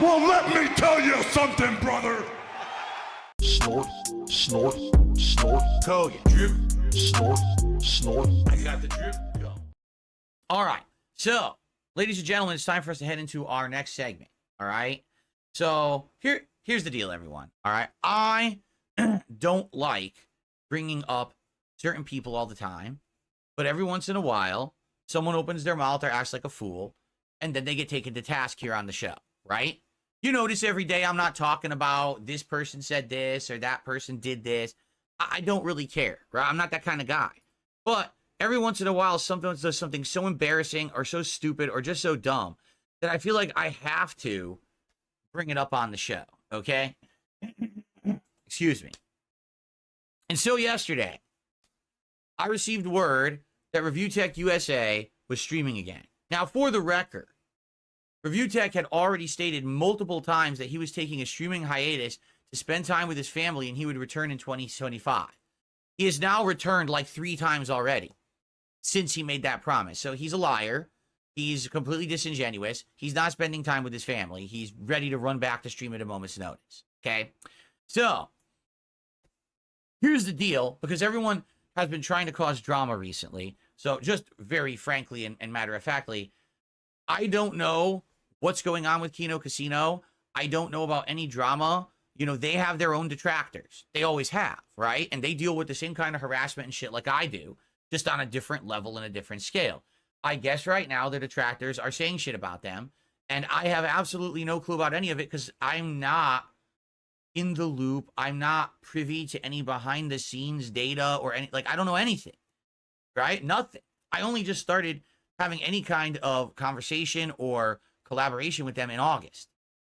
Well, let me tell you something, brother. Snort, snort, snort. Kogan. Drip. Snort, snort. I got the drip. Go. All right. So, ladies and gentlemen, it's time for us to head into our next segment. All right. So, here's the deal, everyone. All right. I don't like bringing up certain people all the time, but every once in a while, someone opens their mouth or acts like a fool, and then they get taken to task here on the show, right? You notice every day I'm not talking about this person said this or that person did this. I don't really care, right? I'm not that kind of guy. But every once in a while, someone does something so embarrassing or so stupid or just so dumb that I feel like I have to bring it up on the show, okay? Excuse me. And so yesterday, I received word that ReviewTechUSA was streaming again. Now, for the record, ReviewTech had already stated multiple times that he was taking a streaming hiatus to spend time with his family and he would return in 2025. He has now returned like 3 times already since he made that promise. So he's a liar. He's completely disingenuous. He's not spending time with his family. He's ready to run back to stream at a moment's notice. Okay? So, here's the deal, because everyone has been trying to cause drama recently. So, just very frankly and matter-of-factly, I don't know what's going on with Kino Casino. I don't know about any drama. You know, they have their own detractors. They always have, right? And they deal with the same kind of harassment and shit like I do, just on a different level and a different scale. I guess right now the detractors are saying shit about them, and I have absolutely no clue about any of it because I'm not in the loop. I'm not privy to any behind-the-scenes data or any, like, I don't know anything, right? Nothing. I only just started having any kind of conversation or collaboration with them in August,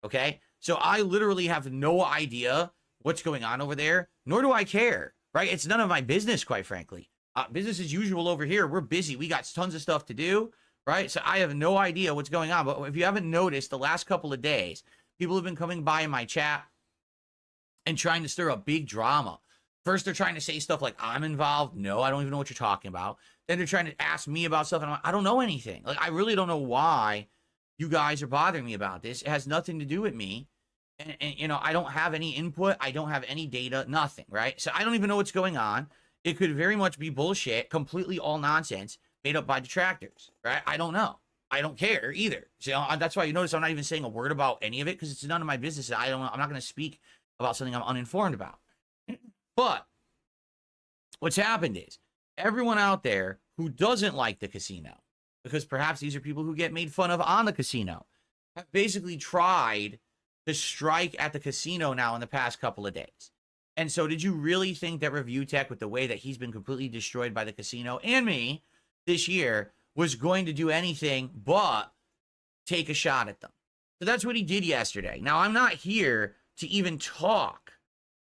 okay? So I literally have no idea what's going on over there, nor do I care, right? It's none of my business, quite frankly. Business as usual over here. We're busy. We got tons of stuff to do, right? So I have no idea what's going on. But if you haven't noticed, the last couple of days, people have been coming by in my chat and trying to stir up big drama. First, they're trying to say stuff like, I'm involved. No, I don't even know what you're talking about. Then they're trying to ask me about stuff, and I'm like, I don't know anything. Like, I really don't know why you guys are bothering me about this. It has nothing to do with me. And you know, I don't have any input. I don't have any data, nothing, right? So I don't even know what's going on. It could very much be bullshit, completely all nonsense, made up by detractors, right? I don't know. I don't care either. So that's why you notice I'm not even saying a word about any of it, because it's none of my business. I'm not going to speak about something I'm uninformed about. But what's happened is everyone out there who doesn't like the casino, because perhaps these are people who get made fun of on the casino, have basically tried to strike at the casino now in the past couple of days. And so did you really think that ReviewTech, with the way that he's been completely destroyed by the casino and me this year, was going to do anything but take a shot at them? So that's what he did yesterday. Now, I'm not here to even talk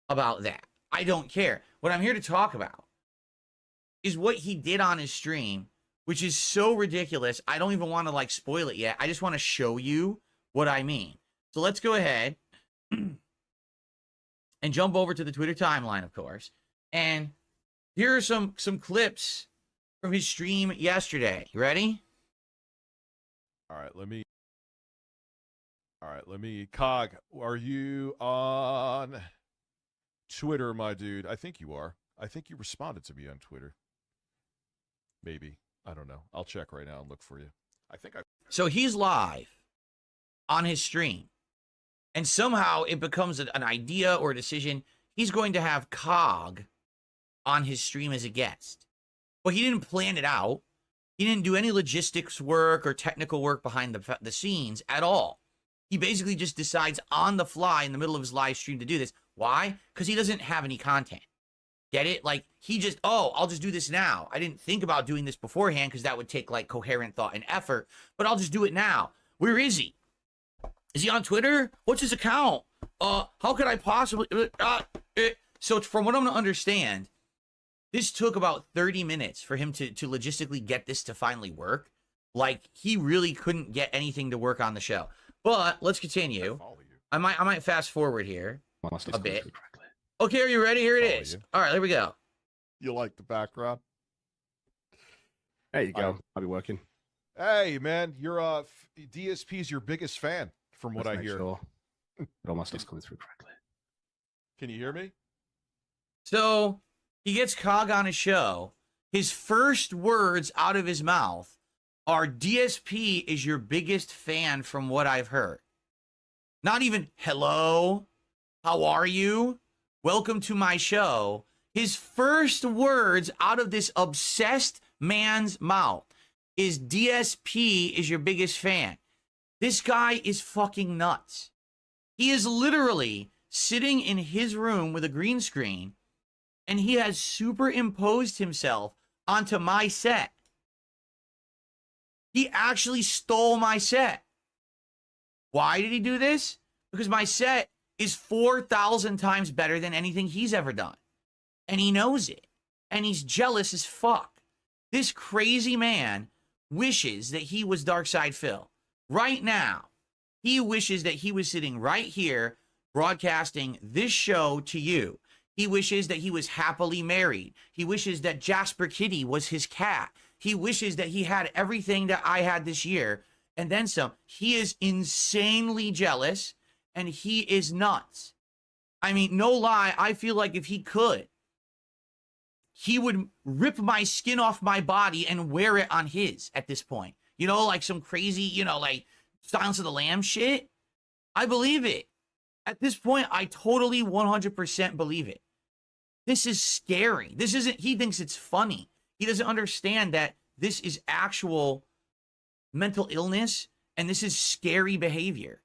about that. I don't care. What I'm here to talk about is what he did on his stream, which is so ridiculous. I don't even want to, like, spoil it yet. I just want to show you what I mean. So let's go ahead and jump over to the Twitter timeline, of course. And here are some clips from his stream yesterday. You ready? All right, let me, Cog, are you on Twitter, my dude? I think you are. I think you responded to me on Twitter. Maybe. I don't know. I'll check right now and look for you. So he's live on his stream. And somehow it becomes an idea or a decision. He's going to have Cog on his stream as a guest. But he didn't plan it out. He didn't do any logistics work or technical work behind the scenes at all. He basically just decides on the fly in the middle of his live stream to do this. Why? Because he doesn't have any content. Get it? Like, he just, oh, I'll just do this now. I didn't think about doing this beforehand because that would take, like, coherent thought and effort. But I'll just do it now. Where is he? Is he on Twitter? What's his account? How could I possibly... So from what I'm going to understand, this took about 30 minutes for him to logistically get this to finally work. Like, he really couldn't get anything to work on the show. But let's continue. I might fast forward here a bit. Okay, are you ready? Here it is. All right, here we go. You like the background? There you go. I'll be working. Hey, man, you're DSP's your biggest fan. from what Let's I make hear. sure it almost looks coming through correctly. Can you hear me? So he gets Cog on his show. His first words out of his mouth are DSP is your biggest fan from what I've heard. Not even hello, how are you? Welcome to my show. His first words out of this obsessed man's mouth is DSP is your biggest fan. This guy is fucking nuts. He is literally sitting in his room with a green screen, and he has superimposed himself onto my set. He actually stole my set. Why did he do this? Because my set is 4,000 times better than anything he's ever done. And he knows it. And he's jealous as fuck. This crazy man wishes that he was DarksydePhil. Right now, he wishes that he was sitting right here broadcasting this show to you. He wishes that he was happily married. He wishes that Jasper Kitty was his cat. He wishes that he had everything that I had this year and then some. He is insanely jealous and he is nuts. I mean, no lie, I feel like if he could, he would rip my skin off my body and wear it on his at this point. You know, like some crazy, you know, like Silence of the Lamb shit. I believe it. At this point, I totally 100% believe it. This is scary. This isn't, he thinks it's funny. He doesn't understand that this is actual mental illness and this is scary behavior.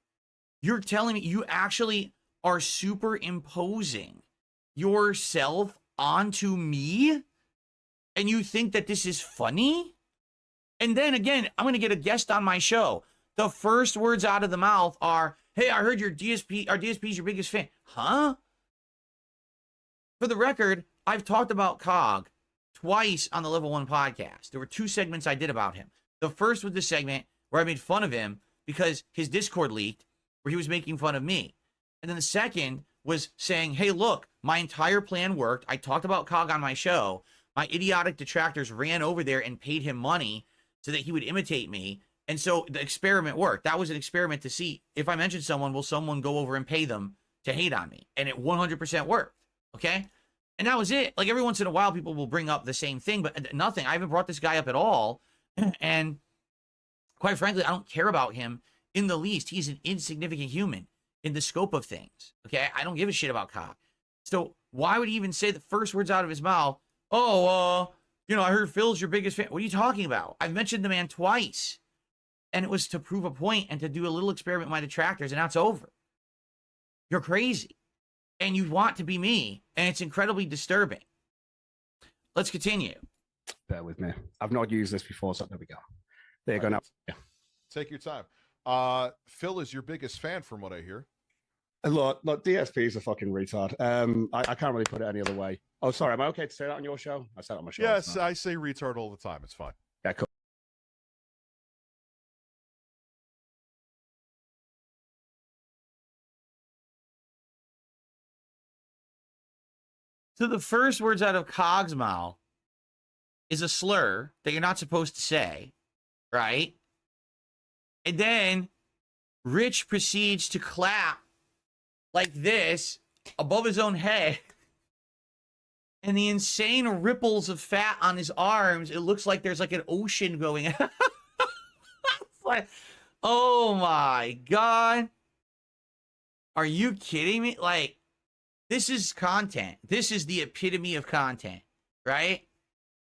You're telling me you actually are superimposing yourself onto me and you think that this is funny? And then again, I'm going to get a guest on my show. The first words out of the mouth are, hey, I heard your DSP, our DSP is your biggest fan. Huh? For the record, I've talked about Cog twice on the Level 1 podcast. There were 2 segments I did about him. The first was the segment where I made fun of him because his Discord leaked, where he was making fun of me. And then the second was saying, hey, look, my entire plan worked. I talked about Cog on my show. My idiotic detractors ran over there and paid him money so that he would imitate me. And so the experiment worked. That was an experiment to see if I mention someone, will someone go over and pay them to hate on me? And it 100% worked. Okay. And that was it. Like every once in a while, people will bring up the same thing, but nothing. I haven't brought this guy up at all. And quite frankly, I don't care about him in the least. He's an insignificant human in the scope of things. Okay. I don't give a shit about Cog. So why would he even say the first words out of his mouth? Oh, you know, I heard Phil's your biggest fan. What are you talking about? I've mentioned the man twice. And it was to prove a point and to do a little experiment with my detractors, and now it's over. You're crazy. And you want to be me, and it's incredibly disturbing. Let's continue. Bear with me. I've not used this before, so there we go. There you go now. Yeah. Take your time. Phil is your biggest fan from what I hear. Look, DSP is a fucking retard. I can't really put it any other way. Oh, sorry. Am I okay to say that on your show? I said it on my show. Yes, I say retard all the time. It's fine. Yeah, cool. So the first words out of Cog's mouth is a slur that you're not supposed to say, right? And then Rich proceeds to clap like this above his own head. And the insane ripples of fat on his arms, it looks like there's like an ocean going. It's like, oh my God. Are you kidding me? Like, this is content. This is the epitome of content, right?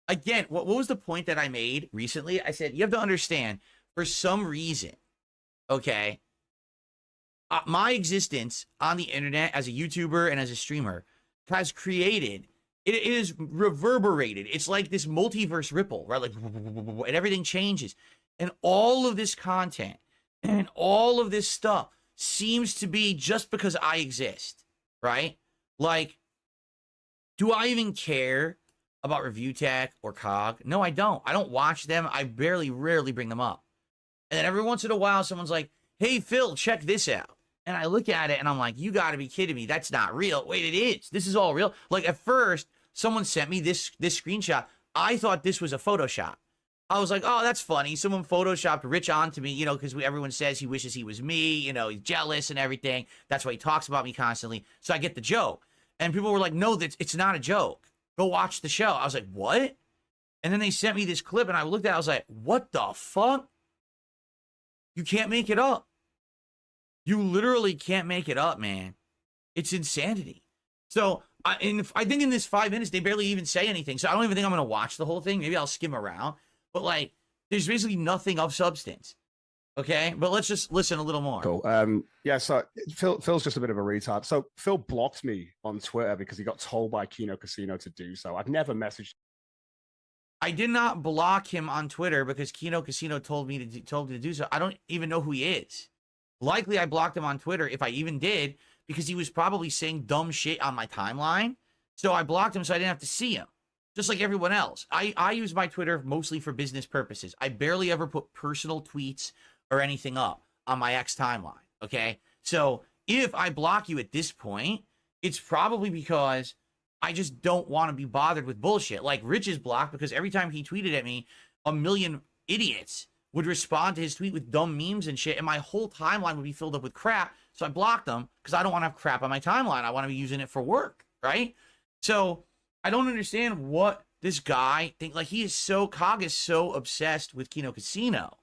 Again, what was the point that I made recently? I said, you have to understand, for some reason, okay, my existence on the internet as a YouTuber and as a streamer has created, it is reverberated. It's like this multiverse ripple, right? Like, and everything changes. And all of this content and all of this stuff seems to be just because I exist, right? Like, do I even care about Review Tech or Cog? No, I don't. I don't watch them. I rarely bring them up. And then every once in a while, someone's like, hey, Phil, check this out. And I look at it and I'm like, you got to be kidding me. That's not real. Wait, it is. This is all real. Like at first, someone sent me this screenshot. I thought this was a Photoshop. I was like, oh, that's funny. Someone photoshopped Rich onto me, you know, because everyone says he wishes he was me, you know, he's jealous and everything. That's why he talks about me constantly. So I get the joke. And people were like, no, it's not a joke. Go watch the show. I was like, what? And then they sent me this clip and I looked at it. I was like, what the fuck? You can't make it up. You literally can't make it up, man. It's insanity. So I think in this 5 minutes, they barely even say anything. So I don't even think I'm going to watch the whole thing. Maybe I'll skim around. But, like, there's basically nothing of substance. Okay? But let's just listen a little more. Cool. Yeah, so Phil's just a bit of a retard. So Phil blocked me on Twitter because he got told by Kino Casino to do so. I've never messaged. I did not block him on Twitter because Kino Casino told me to do so. I don't even know who he is. Likely I blocked him on Twitter, if I even did, because he was probably saying dumb shit on my timeline. So I blocked him so I didn't have to see him. Just like everyone else. I use my Twitter mostly for business purposes. I barely ever put personal tweets or anything up on my X timeline, okay? So if I block you at this point, it's probably because I just don't want to be bothered with bullshit. Like Rich is blocked because every time he tweeted at me, a million idiots would respond to his tweet with dumb memes and shit, and my whole timeline would be filled up with crap. So I blocked them because I don't want to have crap on my timeline. I want to be using it for work, right? So I don't understand what this guy think. Like, Cog is so obsessed with Kino Casino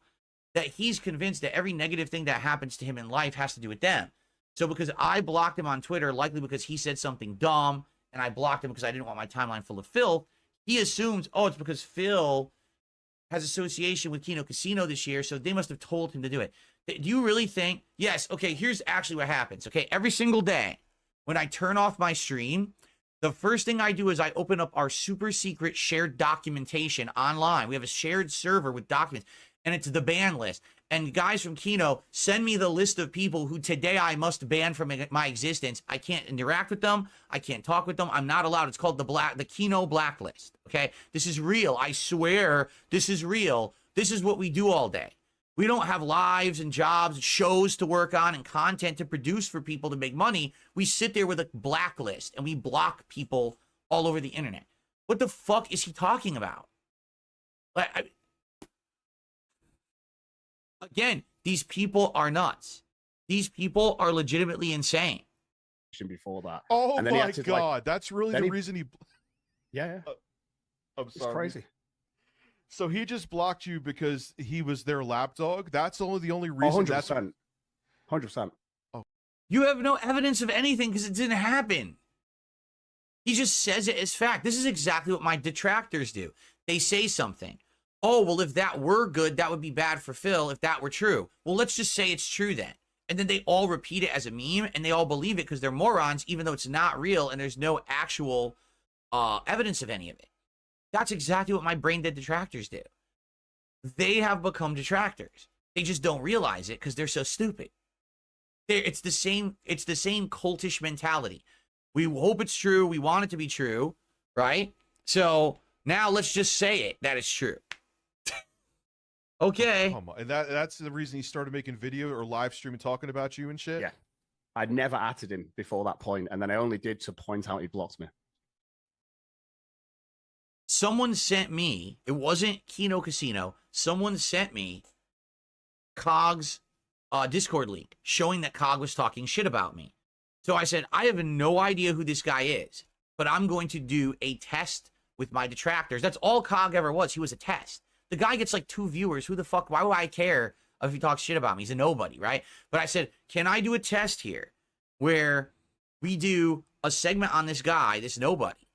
that he's convinced that every negative thing that happens to him in life has to do with them. So because I blocked him on Twitter, likely because he said something dumb, and I blocked him because I didn't want my timeline full of filth, he assumes, oh, it's because Phil has association with Kino Casino this year, so they must have told him to do it. Do you really think? Yes, okay, here's actually what happens, okay? Every single day, when I turn off my stream, the first thing I do is I open up our super secret shared documentation online. We have a shared server with documents, and it's the ban list. And guys from Kino send me the list of people who today I must ban from my existence. I can't interact with them. I can't talk with them. I'm not allowed. It's called the Kino blacklist. Okay, this is real. I swear this is real. This is what we do all day. We don't have lives and jobs, and shows to work on, and content to produce for people to make money. We sit there with a blacklist and we block people all over the internet. What the fuck is he talking about? Like, again, these people are nuts. These people are legitimately insane. Before that. Oh and then my God, that's really the reason he. Yeah. I'm It's sorry. crazy. So he just blocked you because he was their lapdog? That's the only reason. 100%. 100%. You have no evidence of anything because it didn't happen. He just says it as fact. This is exactly what my detractors do. They say something. Oh, well, if that were good, that would be bad for Phil if that were true. Well, let's just say it's true then. And then they all repeat it as a meme and they all believe it because they're morons, even though it's not real and there's no actual evidence of any of it. That's exactly what my brain dead detractors do. They have become detractors. They just don't realize it because they're so stupid. It's the same cultish mentality. We hope it's true. We want it to be true, right? So now let's just say it that it's true. Okay. And that's the reason he started making video or live streaming talking about you and shit? Yeah. I'd never atted him before that point, and then I only did to point out he blocked me. Someone sent me, it wasn't Kino Casino, someone sent me Cog's Discord link showing that Cog was talking shit about me. So I said, I have no idea who this guy is, but I'm going to do a test with my detractors. That's all Cog ever was. He was a test. The guy gets like 2 viewers. Who the fuck? Why would I care if he talks shit about me? He's a nobody, right? But I said, can I do a test here where we do a segment on this guy, this nobody,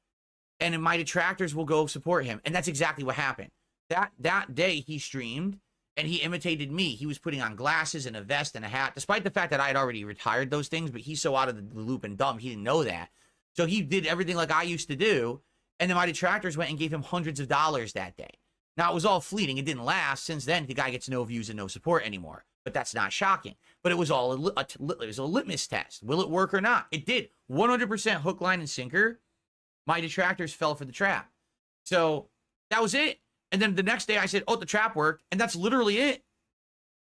and my detractors will go support him? And that's exactly what happened. That day he streamed and he imitated me. He was putting on glasses and a vest and a hat, despite the fact that I had already retired those things, but he's so out of the loop and dumb, he didn't know that. So he did everything like I used to do. And then my detractors went and gave him hundreds of dollars that day. Now, it was all fleeting. It didn't last. Since then, the guy gets no views and no support anymore. But that's not shocking. But it was all it was a litmus test. Will it work or not? It did. 100% hook, line, and sinker. My detractors fell for the trap. So that was it. And then the next day I said, oh, the trap worked. And that's literally it.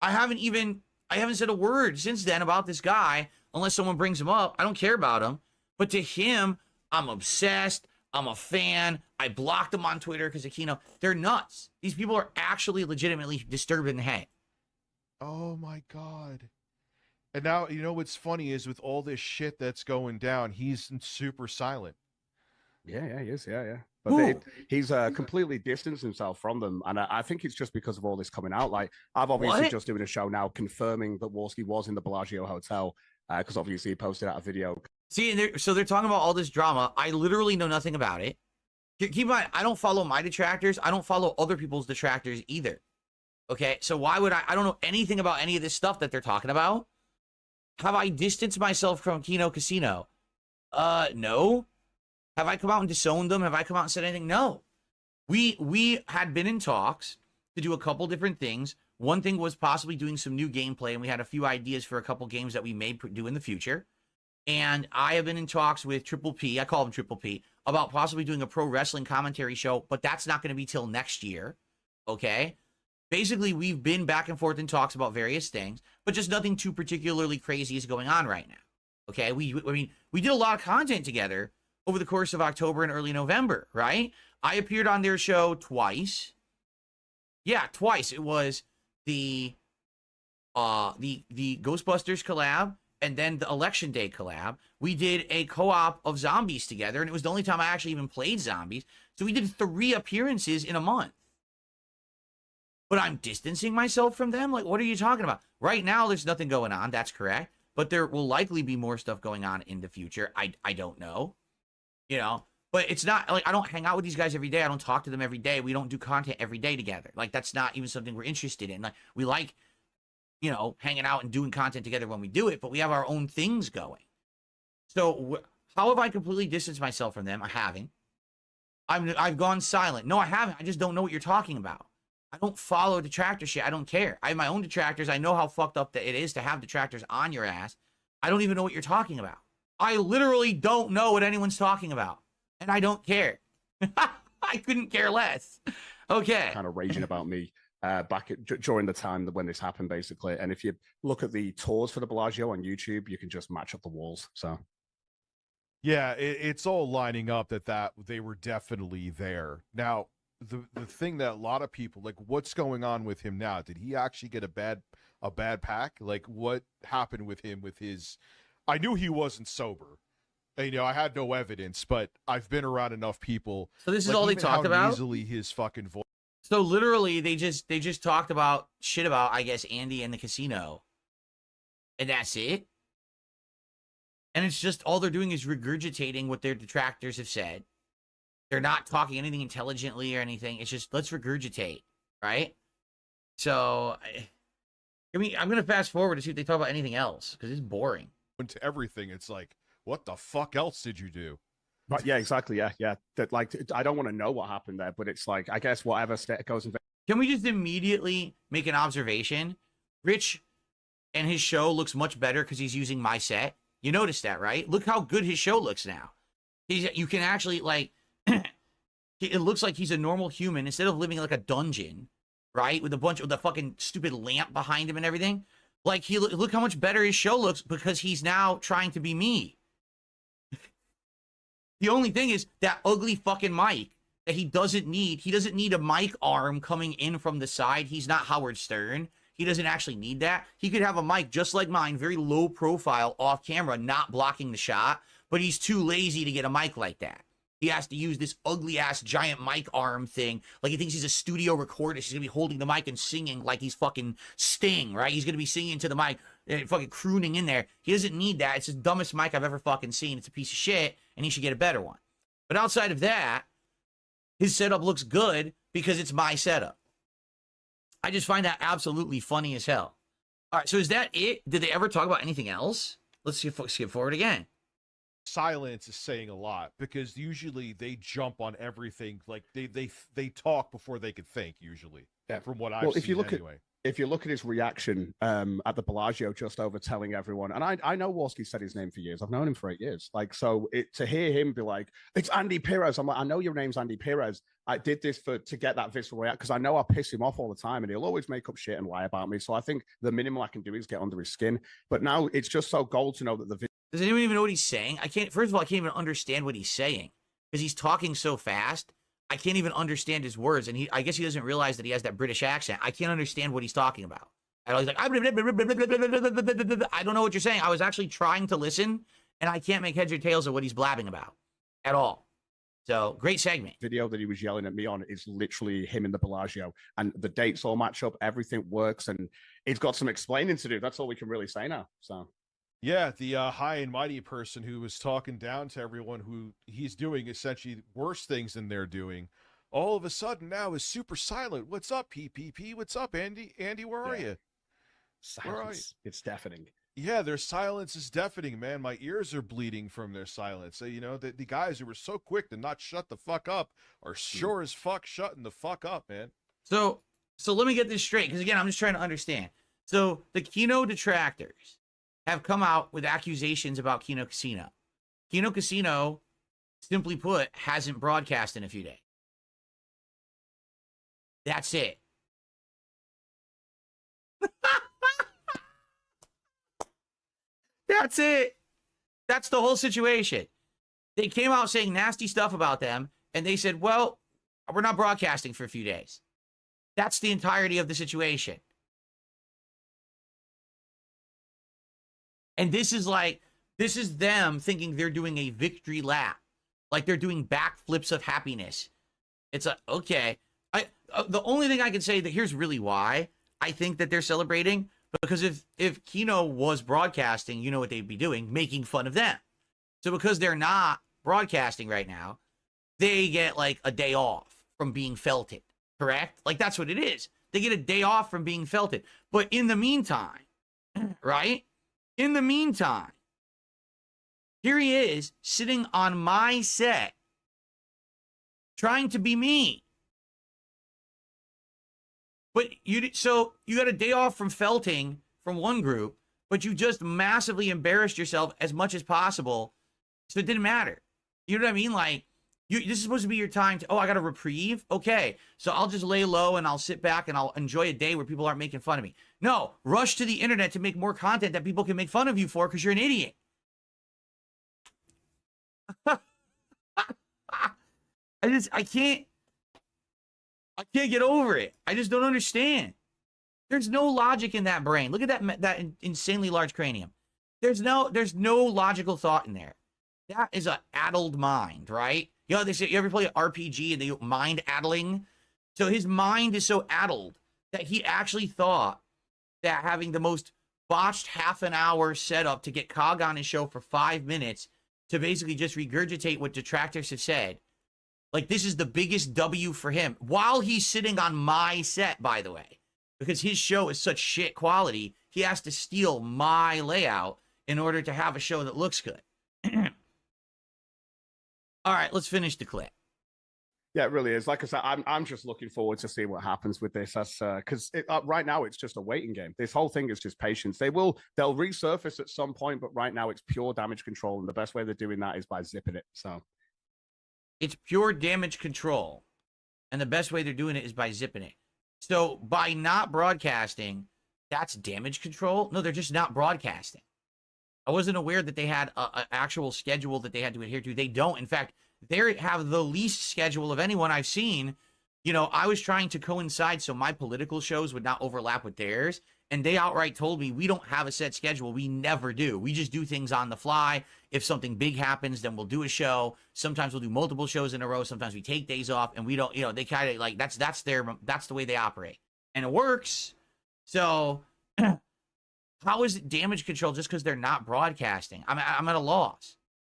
I haven't said a word since then about this guy unless someone brings him up. I don't care about him. But to him, I'm obsessed. I'm a fan. I blocked them on Twitter because of Kino. They're nuts. These people are actually legitimately disturbed in the head. Oh my God. And now, you know what's funny is with all this shit that's going down, he's super silent. Yeah, he is. Yeah. But Who? he's completely distanced himself from them. And I think it's just because of all this coming out. Like, I've obviously What? just doing a show now confirming that Warski was in the Bellagio Hotel because obviously he posted out a video. See, and so they're talking about all this drama. I literally know nothing about it. Keep in mind, I don't follow my detractors. I don't follow other people's detractors either. Okay, so why would I don't know anything about any of this stuff that they're talking about. Have I distanced myself from Kino Casino? No. Have I come out and disowned them? Have I come out and said anything? No. We had been in talks to do a couple different things. One thing was possibly doing some new gameplay, and we had a few ideas for a couple games that we may do in the future. And I have been in talks with Triple P, I call him Triple P, about possibly doing a pro wrestling commentary show, but that's not going to be till next year. Okay? Basically, we've been back and forth in talks about various things, but just nothing too particularly crazy is going on right now. Okay? I mean, we did a lot of content together over the course of October and early November, right? I appeared on their show twice. Yeah, twice. It was the Ghostbusters collab and then the Election Day collab. We did a co-op of zombies together, and it was the only time I actually even played zombies. So we did 3 appearances in a month. But I'm distancing myself from them? Like, what are you talking about? Right now, there's nothing going on. That's correct. But there will likely be more stuff going on in the future. I don't know. You know? But it's not, like, I don't hang out with these guys every day. I don't talk to them every day. We don't do content every day together. Like, that's not even something we're interested in. Like, we like, you know, hanging out and doing content together when we do it, but we have our own things going. So how have I completely distanced myself from them? I haven't. I've gone silent. No, I haven't. I just don't know what you're talking about. I don't follow detractor shit. I don't care. I have my own detractors. I know how fucked up that it is to have detractors on your ass. I don't even know what you're talking about. I literally don't know what anyone's talking about. And I don't care. I couldn't care less. Okay. Kind of raging about me during the time when this happened, basically. And if you look at the tours for the Bellagio on YouTube, you can just match up the walls. So yeah, it's all lining up that they were definitely there. Now, the thing that a lot of people, like, what's going on with him now? Did he actually get a bad pack? Like, what happened with him with his... I knew he wasn't sober. You know, I had no evidence, but I've been around enough people. So this is like, all they talked about? Easily his fucking voice. So literally, they just talked about shit about, I guess, Andy and the casino. And that's it? And it's just, all they're doing is regurgitating what their detractors have said. They're not talking anything intelligently or anything. It's just, let's regurgitate, right? So, I mean, I'm going to fast forward to see if they talk about anything else, because it's boring. Into everything, it's like, what the fuck else did you do? But yeah, exactly. Yeah. That, like, I don't want to know what happened there, but it's like, I guess whatever goes in. Can we just immediately make an observation? Rich and his show looks much better because he's using my set. You noticed that, right? Look how good his show looks now. You can actually, like, it looks like he's a normal human instead of living like a dungeon, right? With the fucking stupid lamp behind him and everything. Like, look how much better his show looks because he's now trying to be me. The only thing is that ugly fucking mic that he doesn't need. He doesn't need a mic arm coming in from the side. He's not Howard Stern. He doesn't actually need that. He could have a mic just like mine, very low profile, off camera, not blocking the shot, but he's too lazy to get a mic like that. He has to use this ugly ass giant mic arm thing. Like, he thinks he's a studio recordist. He's gonna be holding the mic and singing like he's fucking Sting, right? He's gonna be singing to the mic and fucking crooning in there. He doesn't need that. It's the dumbest mic I've ever fucking seen. It's a piece of shit, and he should get a better one. But outside of that, his setup looks good because it's my setup. I just find that absolutely funny as hell. All right, so is that it? Did they ever talk about anything else? Let's skip forward again. Silence is saying a lot because usually they jump on everything. Like they talk before they could think. Usually, yeah. From what I've seen, anyway. If you look at his reaction at the Bellagio, just over telling everyone, and I know Warski said his name for years. I've known him for 8 years. Like, so to hear him be like, "It's Andy Perez," I'm like, I know your name's Andy Perez. I did this to get that visceral reaction because I know I piss him off all the time, and he'll always make up shit and lie about me. So I think the minimum I can do is get under his skin. But now it's just so gold to know that the. Does anyone even know what he's saying? First of all, I can't even understand what he's saying. because he's talking so fast. I can't even understand his words, and I guess he doesn't realize that he has that British accent. I can't understand what he's talking about. And he's like, I don't know what you're saying. I was actually trying to listen, and I can't make heads or tails of what he's blabbing about at all. So, great segment. Video that he was yelling at me on is literally him in the Bellagio, and the dates all match up, everything works, and he's got some explaining to do. That's all we can really say now. So, yeah, the high and mighty person who was talking down to everyone, who he's doing essentially worse things than they're doing, all of a sudden now is super silent. What's up, PPP? What's up, Andy? Andy, where are you? Silence. Where are you? It's deafening. Yeah, their silence is deafening, man. My ears are bleeding from their silence. So, you know, the guys who were so quick to not shut the fuck up are sure as fuck shutting the fuck up, man. So let me get this straight, because again, I'm just trying to understand. So the Kino detractors have come out with accusations about Kino Casino. Kino Casino, simply put, hasn't broadcast in a few days. That's it. That's it. That's the whole situation. They came out saying nasty stuff about them, and they said, well, we're not broadcasting for a few days. That's the entirety of the situation. And this is them thinking they're doing a victory lap. Like they're doing backflips of happiness. It's like, okay. The only thing I can say that here's really why I think that they're celebrating, because if Kino was broadcasting, you know what they'd be doing? Making fun of them. So because they're not broadcasting right now, they get like a day off from being felted, correct? Like that's what it is. They get a day off from being felted. But in the meantime, right? In the meantime, here he is sitting on my set trying to be me. But so you got a day off from felting from one group, but you just massively embarrassed yourself as much as possible. So it didn't matter. You know what I mean? Like, this is supposed to be your time to, I got a reprieve. Okay, so I'll just lay low and I'll sit back and I'll enjoy a day where people aren't making fun of me. No, rush to the internet to make more content that people can make fun of you for because you're an idiot. I can't get over it. I just don't understand. There's no logic in that brain. Look at that insanely large cranium. There's no logical thought in there. That is an addled mind, right? You know, they say, you ever play an RPG and they mind addling? So his mind is so addled that he actually thought that having the most botched half an hour setup to get Cog on his show for 5 minutes to basically just regurgitate what detractors have said, like this is the biggest W for him while he's sitting on my set, by the way, because his show is such shit quality. He has to steal my layout in order to have a show that looks good. All right, let's finish the clip. Yeah, it really is. Like I said, I'm just looking forward to seeing what happens with this. That's because right now it's just a waiting game. This whole thing is just patience. They'll resurface at some point, but right now it's pure damage control, and the best way they're doing that is by zipping it. So it's pure damage control, and the best way they're doing it is by zipping it. So by not broadcasting, that's damage control? No, they're just not broadcasting. I wasn't aware that they had an actual schedule that they had to adhere to. They don't. In fact, they have the least schedule of anyone I've seen. You know, I was trying to coincide so my political shows would not overlap with theirs, and they outright told me, we don't have a set schedule. We never do. We just do things on the fly. If something big happens, then we'll do a show. Sometimes we'll do multiple shows in a row. Sometimes we take days off, and we don't, you know, they kind of like, that's the way they operate. And it works. So how is it damage control just because they're not broadcasting? I'm at a loss.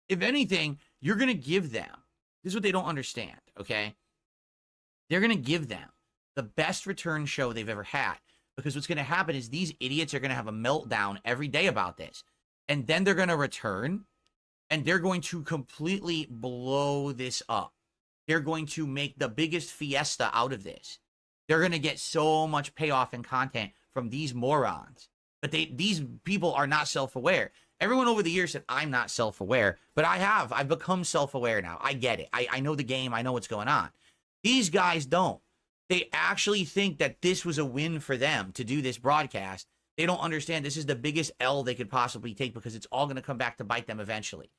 If anything, you're going to give them, this is what they don't understand, okay? They're going to give them the best return show they've ever had, because what's going to happen is these idiots are going to have a meltdown every day about this. And then they're going to return, and they're going to completely blow this up. They're going to make the biggest fiesta out of this. They're going to get so much payoff and content from these morons. But these people are not self-aware. Everyone over the years said, I'm not self-aware. But I've become self-aware now. I get it. I know the game. I know what's going on. These guys don't. They actually think that this was a win for them to do this broadcast. They don't understand this is the biggest L they could possibly take, because it's all going to come back to bite them eventually.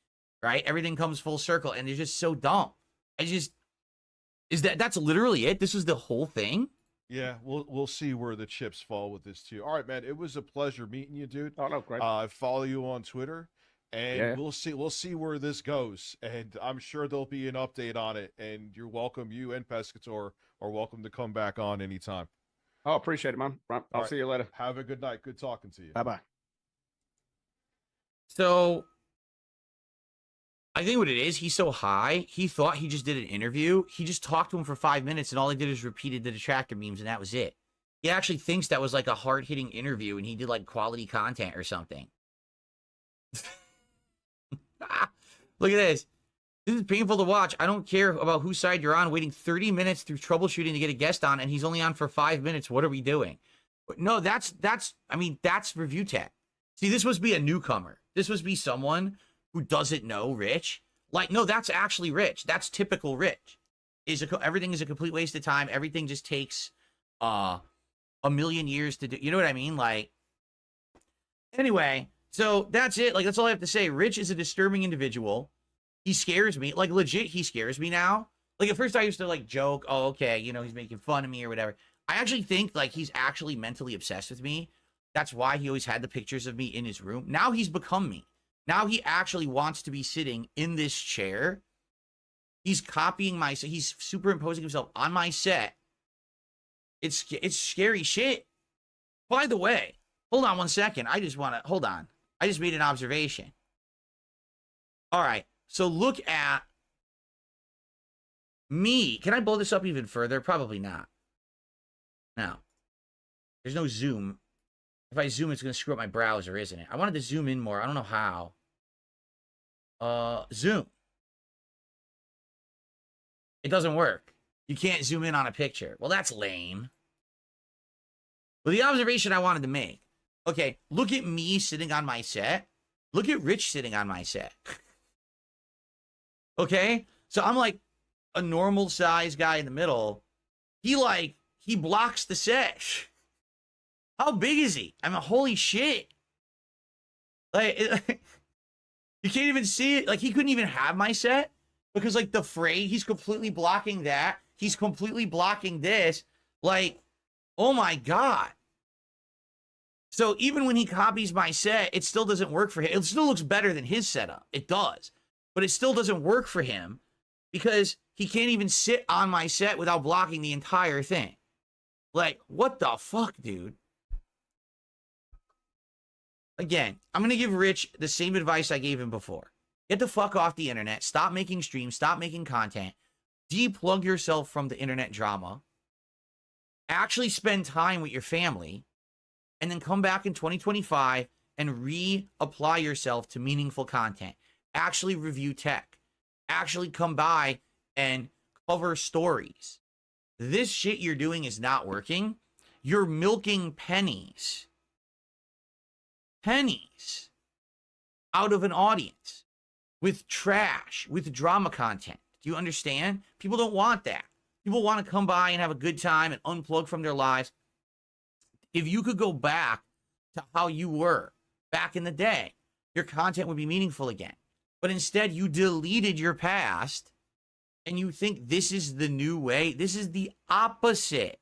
right? Everything comes full circle, and they're just so dumb. That's literally it? This was the whole thing? Yeah, we'll see where the chips fall with this too. All right, man. It was a pleasure meeting you, dude. Oh no, great. I follow you on Twitter, and Yeah. we'll see where this goes. And I'm sure there'll be an update on it. And you're welcome. You and Pescator are welcome to come back on anytime. Oh, appreciate it, man. Right, I'll right. see you later. Have a good night. Good talking to you. Bye-bye. So I think what it is, he's so high, he thought he just did an interview. He just talked to him for 5 minutes, and all he did is repeated the detractor memes, and that was it. He actually thinks that was like a hard-hitting interview, and he did like quality content or something. Look at this. This is painful to watch. I don't care about whose side you're on, waiting 30 minutes through troubleshooting to get a guest on, and he's only on for 5 minutes. What are we doing? No, that's Review Tech. See, this must be a newcomer. This must be someone who doesn't know Rich. Like, no, that's actually Rich. That's typical Rich. Everything is a complete waste of time. Everything just takes a million years to do. You know what I mean? Like, anyway, so that's it. Like, that's all I have to say. Rich is a disturbing individual. He scares me. Like, legit, he scares me now. Like, at first I used to, like, joke, oh, okay, you know, he's making fun of me or whatever. I actually think, like, he's actually mentally obsessed with me. That's why he always had the pictures of me in his room. Now he's become me. Now he actually wants to be sitting in this chair. He's copying he's superimposing himself on my set. It's scary shit. By the way, hold on 1 second. Hold on. I just made an observation. All right. So look at me. Can I blow this up even further? Probably not. No. There's no zoom. If I zoom, it's going to screw up my browser, isn't it? I wanted to zoom in more. I don't know how. Zoom. It doesn't work. You can't zoom in on a picture. Well, that's lame. But the observation I wanted to make. Okay, look at me sitting on my set. Look at Rich sitting on my set. Okay? So I'm like a normal size guy in the middle. He blocks the set. How big is he? I mean, holy shit. Like, you can't even see it. Like, he couldn't even have my set because, like, the fray, he's completely blocking that. He's completely blocking this. Like, oh my God. So even when he copies my set, it still doesn't work for him. It still looks better than his setup. It does. But it still doesn't work for him because he can't even sit on my set without blocking the entire thing. Like, what the fuck, dude? Again, I'm going to give Rich the same advice I gave him before. Get the fuck off the internet. Stop making streams. Stop making content. Deplug yourself from the internet drama. Actually spend time with your family. And then come back in 2025 and reapply yourself to meaningful content. Actually review tech. Actually come by and cover stories. This shit you're doing is not working. You're milking pennies. Pennies out of an audience with trash, with drama content. Do you understand? People don't want that. People want to come by and have a good time and unplug from their lives. If you could go back to how you were back in the day, your content would be meaningful again. But instead, you deleted your past and you think this is the new way. This is the opposite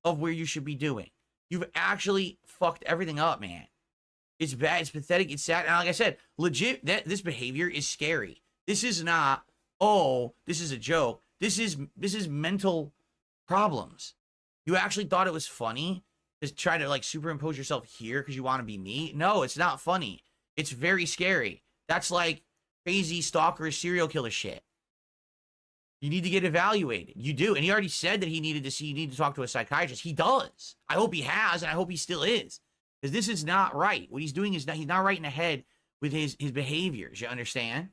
of where you should be doing. You've actually fucked everything up, man. It's bad. It's pathetic. It's sad. And like I said, legit, this behavior is scary. This is not, oh, this is a joke. This is mental problems. You actually thought it was funny to try to like superimpose yourself here because you want to be me? No, it's not funny. It's very scary. That's like crazy stalker, serial killer shit. You need to get evaluated. You do. And he already said that you need to talk to a psychiatrist. He does. I hope he has, and I hope he still is. Because this is not right. What he's doing is he's not right in the head with his behaviors. You understand?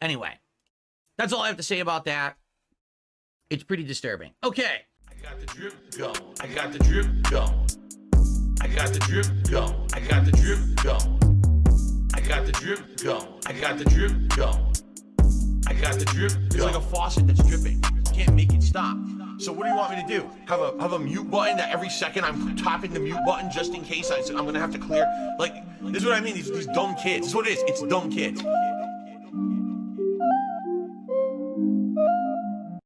Anyway, that's all I have to say about that. It's pretty disturbing. Okay. I got the drip going. I got the drip going. I got the drip going. I got the drip going. I got the drip going. I got the drip going. I got the drip going. It's like a faucet that's dripping. You can't make it stop. So So what do you want me to do? Have a mute button that every second I'm tapping the mute button just in case I'm gonna have to clear? Like, this is what I mean. These dumb kids. This is what it is. It's dumb kids.